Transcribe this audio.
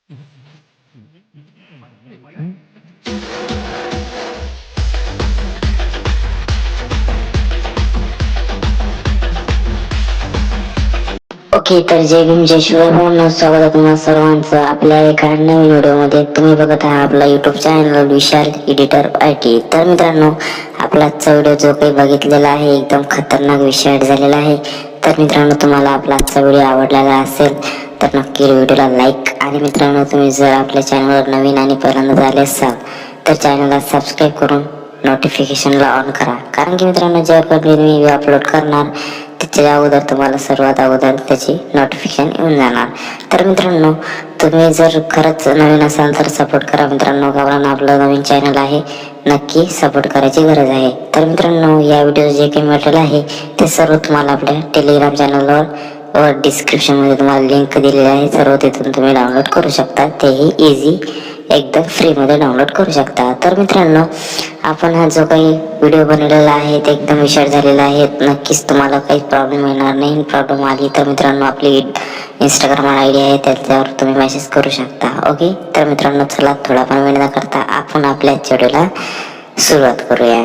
Okay, तर जय भीम जय शिवाय भावना, स्वागत आहे तुम्हाला सर्वांचं आपल्या एका नवीन व्हिडिओमध्ये. तुम्ही बघत आहात आपला YouTube channel Vishal editor IT. तर मित्रांनो, आपला आजचा व्हिडिओ जो काही बघितलेला आहे एकदम खतरनाक विषय झालेला आहे. तर मित्रांनो, तुम्हाला आपला आजचा व्हिडिओ आवडलेला असेल तर नक्की व्हिडिओला लाईक, आणि मित्रांनो तुम्ही जर आपल्या चॅनलवर नवीन आणि पहिल्यांदा झाले असाल तर चॅनलला सबस्क्राईब करून नोटिफिकेशनला ऑन करा. कारण की मित्रांनो, जेव्हा मी व्हिडिओ अपलोड करणार त्याच्या अगोदर तुम्हाला सर्वात अगोदर त्याची नोटिफिकेशन येऊन जाणार. तर मित्रांनो, तुम्ही जर खरंच नवीन असाल तर सपोर्ट करा मित्रांनो, कारण आपलं नवीन चॅनल आहे, नक्की सपोर्ट करायची गरज आहे. तर मित्रांनो, या व्हिडिओ जे काही मटेरियल आहे ते सर्व तुम्हाला आपल्या टेलिग्राम चॅनलवर डिस्क्रिप्शन मध्ये तुम्हाला लिंक दिलेली आहे. सर्व तिथून तुम्ही डाउनलोड करू शकता. तेही इझी एकदम फ्री मध्ये डाउनलोड करू शकता. तर मित्रांनो, आपण हा जो काही व्हिडिओ बनवलेला आहे ते एकदम विशाळ झालेला आहे. नक्कीच तुम्हाला काही प्रॉब्लेम येणार नाही. प्रॉब्लेम आली तर मित्रांनो, आपली इंस्टाग्राम ID आहे, त्याच्यावर तुम्ही मेसेज करू शकता. ओके, तर मित्रांनो चला, थोडा पण वेळ न करता आपण आपल्या व्हिडिओला सुरुवात करूया.